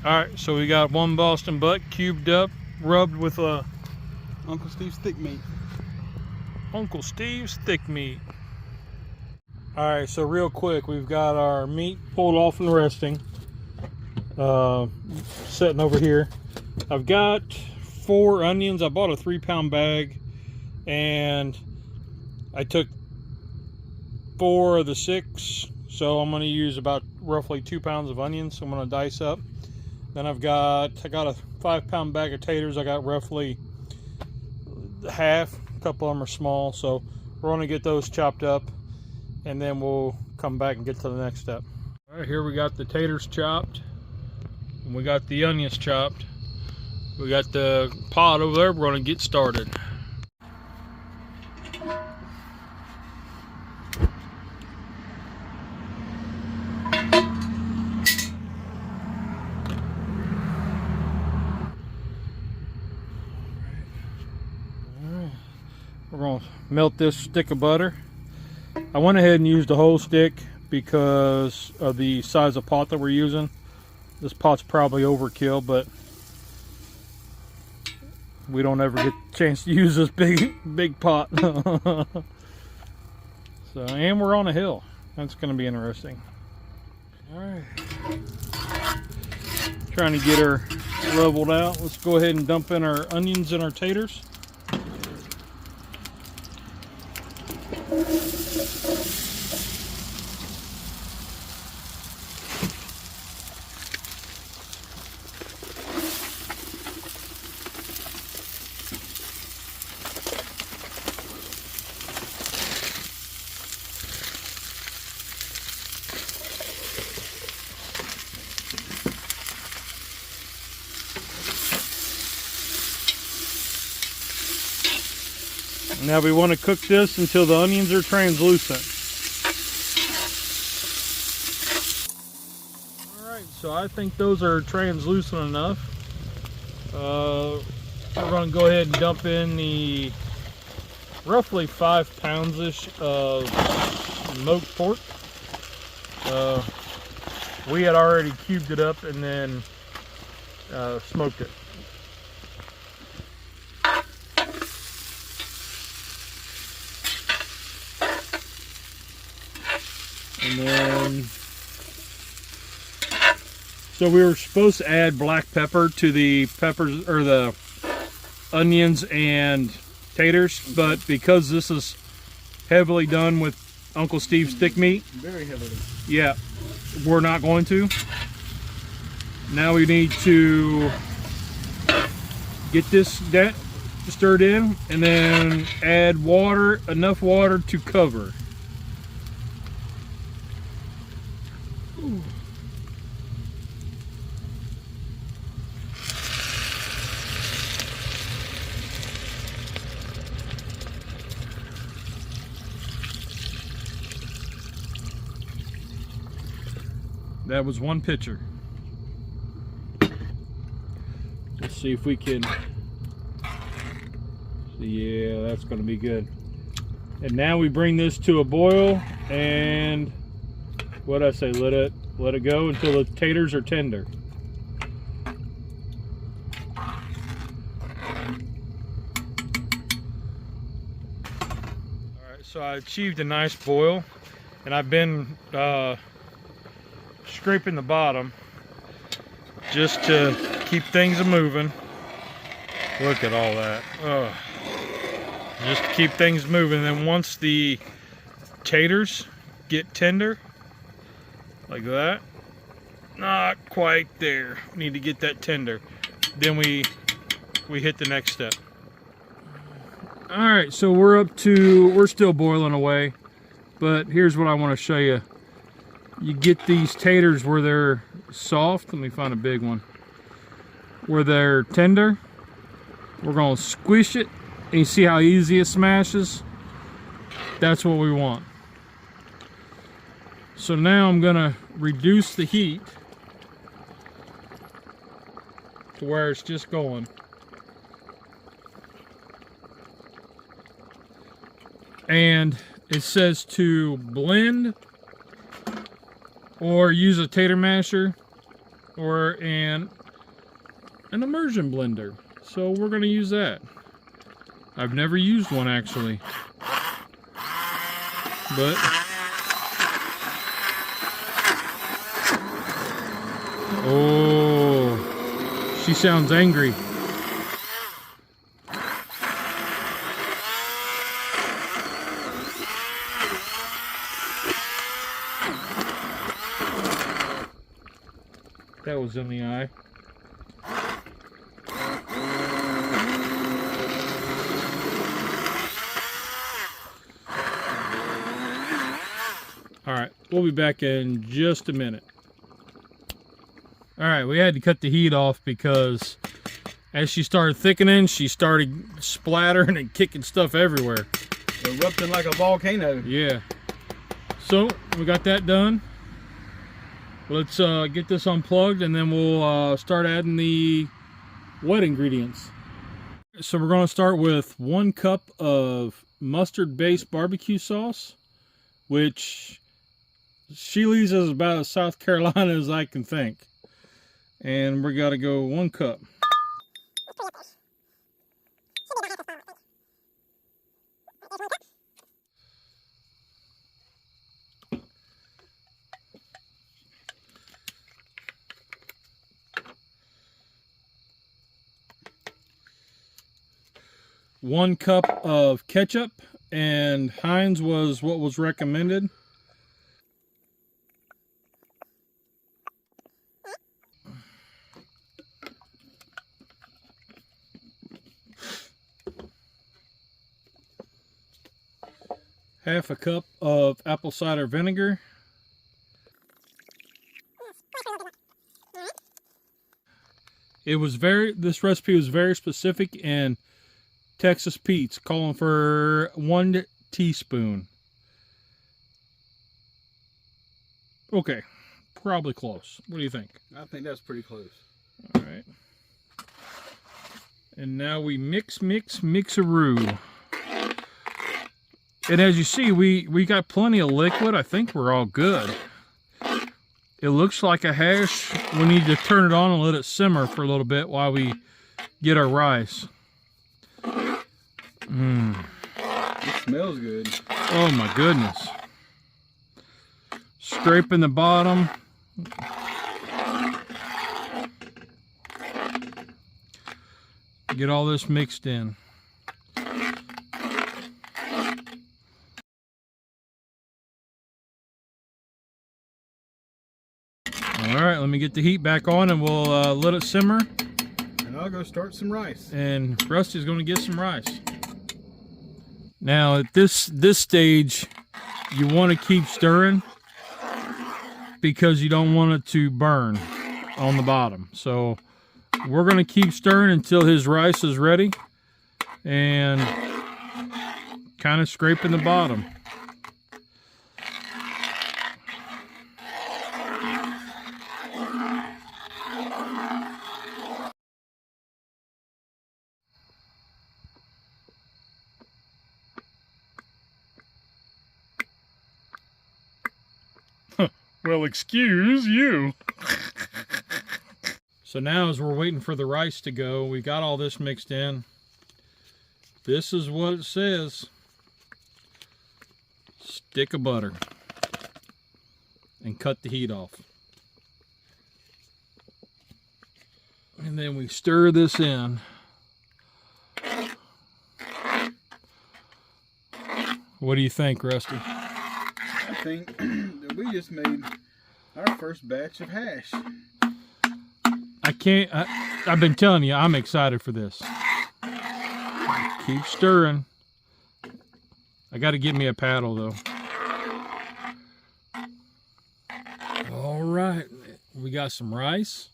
Alright, so we got one Boston butt cubed up, rubbed with Uncle Steve's thick meat. Uncle Steve's thick meat. Alright, so real quick, we've got our meat pulled off and resting. Sitting over here. I've got 4 onions. I bought a 3-pound bag and I took 4 of the 6, so I'm going to use about roughly 2 pounds of onions. I'm going to dice up. Then I got a 5-pound bag of taters. I got roughly half. A couple of them are small, so we're going to get those chopped up and then we'll come back and get to the next step. All right, here we got the taters chopped and we got the onions chopped. We got the pot over there. We're going to get started. We're going to melt this stick of butter. I went ahead and used the whole stick because of the size of pot that we're using. This pot's probably overkill, but we don't ever get a chance to use this big pot. So, and we're on a hill. That's going to be interesting. All right. Trying to get her leveled out. Let's go ahead and dump in our onions and our taters. Now we want to cook this until the onions are translucent. Alright, so I think those are translucent enough. We're going to go ahead and dump in the roughly 5 pounds-ish of smoked pork. We had already cubed it up and then smoked it. And then, so we were supposed to add black pepper to the peppers or the onions and taters, but because this is heavily done with Uncle Steve's thick meat, very heavily. Yeah, we're not going to. Now we need to get this stirred in and then add water, enough water to cover. That was 1 pitcher. Let's see if we can. Yeah, that's going to be good. And now we bring this to a boil, and what I say, let it go until the taters are tender. All right, so I achieved a nice boil, and I've been scraping the bottom just to keep things moving. Look at all that. Ugh. Just to keep things moving. And then once the taters get tender, like that, not quite there. We need to get that tender. Then we hit the next step. All right, so we're still boiling away, but here's what I want to show you. You get these taters where they're soft. Let me find a big one. Where they're tender. We're going to squish it, and you see how easy it smashes? That's what we want. So now I'm going to reduce the heat to where it's just going. And it says to blend or use a tater masher. or an immersion blender. So we're going to use that. I've never used one actually. But oh, she sounds angry. That was in the eye. Alright, we'll be back in just a minute. Alright, we had to cut the heat off because as she started thickening, she started splattering and kicking stuff everywhere. Erupting like a volcano. Yeah. So, we got that done. Let's get this unplugged and then we'll start adding the wet ingredients. So we're going to start with 1 cup of mustard-based barbecue sauce, which she leaves as about as South Carolina as I can think. And we got to go 1 cup. One cup of ketchup, and Heinz was what was recommended. Half a cup of apple cider vinegar. This recipe was very specific, and Texas Pete's calling for 1 teaspoon. Okay, probably close. What do you think? I think that's pretty close. All right. And now we mix-a-roo. And as you see, we got plenty of liquid. I think we're all good. It looks like a hash. We need to turn it on and let it simmer for a little bit while we get our rice. It smells good. Oh my goodness. Scraping the bottom. Get all this mixed in. Alright, let me get the heat back on and we'll let it simmer. And I'll go start some rice. And Rusty's going to get some rice. Now at this stage, you want to keep stirring because you don't want it to burn on the bottom. So we're going to keep stirring until his rice is ready and kind of scraping the bottom. Well, excuse you. So now as we're waiting for the rice to go, we got all this mixed in. This is what it says. Stick of butter. And cut the heat off. And then we stir this in. What do you think, Rusty? I think that we just made our first batch of hash. I've been telling you, I'm excited for this. Keep stirring. I got to get me a paddle though. All right, we got some rice.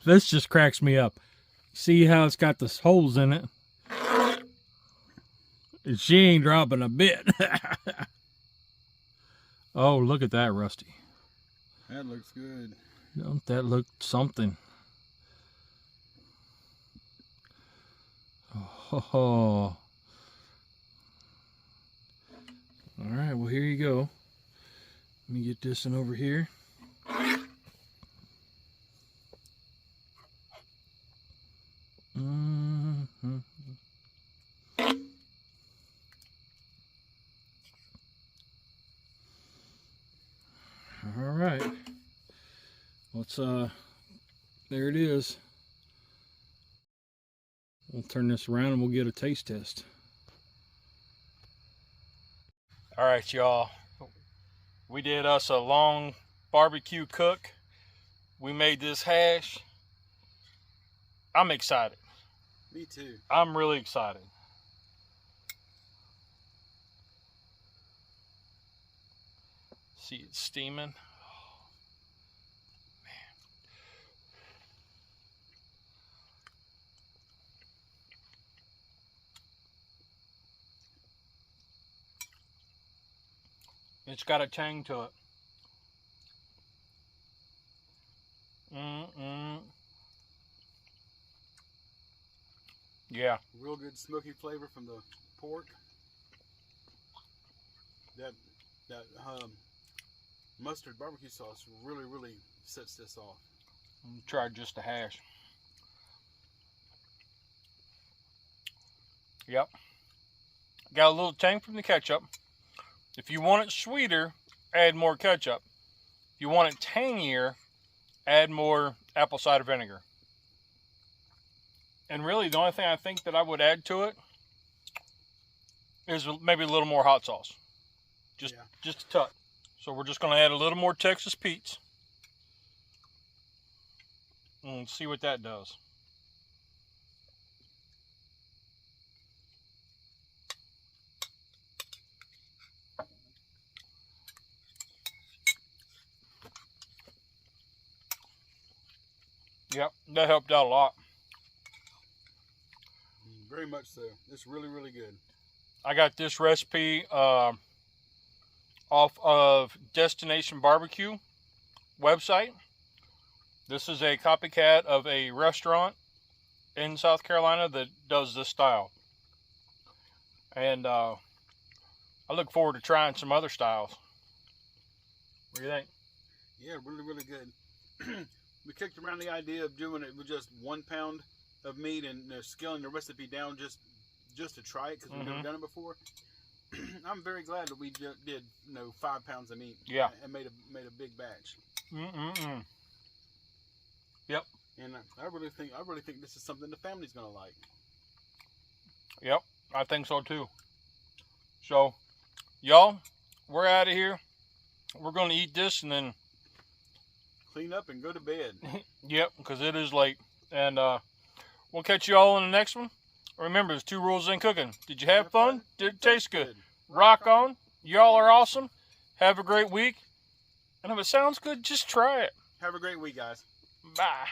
This just cracks me up. See how it's got those holes in it? She ain't dropping a bit. Oh, look at that, Rusty. That looks good. Don't that look something? Oh. All right, well, here you go. Let me get this one over here. let's there it is. We'll turn this around and we'll get a taste test. All right, y'all. We did us a long barbecue cook. We made this hash. I'm excited. Me too. I'm really excited. See it steaming. Oh, man. It's got a tang to it. Yeah. Real good smoky flavor from the pork. That mustard barbecue sauce really sets this off. Try just a hash. Yep. Got a little tang from the ketchup. If you want it sweeter, add more ketchup. If you want it tangier, add more apple cider vinegar. And really, the only thing I think that I would add to it is maybe a little more hot sauce. Just a touch. So we're just going to add a little more Texas Pete's. And see what that does. Yep, that helped out a lot. Very much so. It's really good. I got this recipe off of Destination Barbecue website. This is a copycat of a restaurant in South Carolina that does this style. And I look forward to trying some other styles. What do you think? Yeah, really good. We kicked around the idea of doing it with just 1 pound of meat and scaling the recipe down just to try it because we've never done it before. I'm very glad that we did 5 pounds of meat. Yeah. And made a big batch. Yep. And I really think this is something the family's gonna like. Yep, I think so too. So, y'all, we're out of here. We're gonna eat this and then clean up and go to bed. Yep, because it is late. And we'll catch you all in the next one. Remember, there's 2 rules in cooking. Did you have fun? Did it taste good? Rock on. Y'all are awesome. Have a great week. And if it sounds good, just try it. Have a great week, guys. Bye.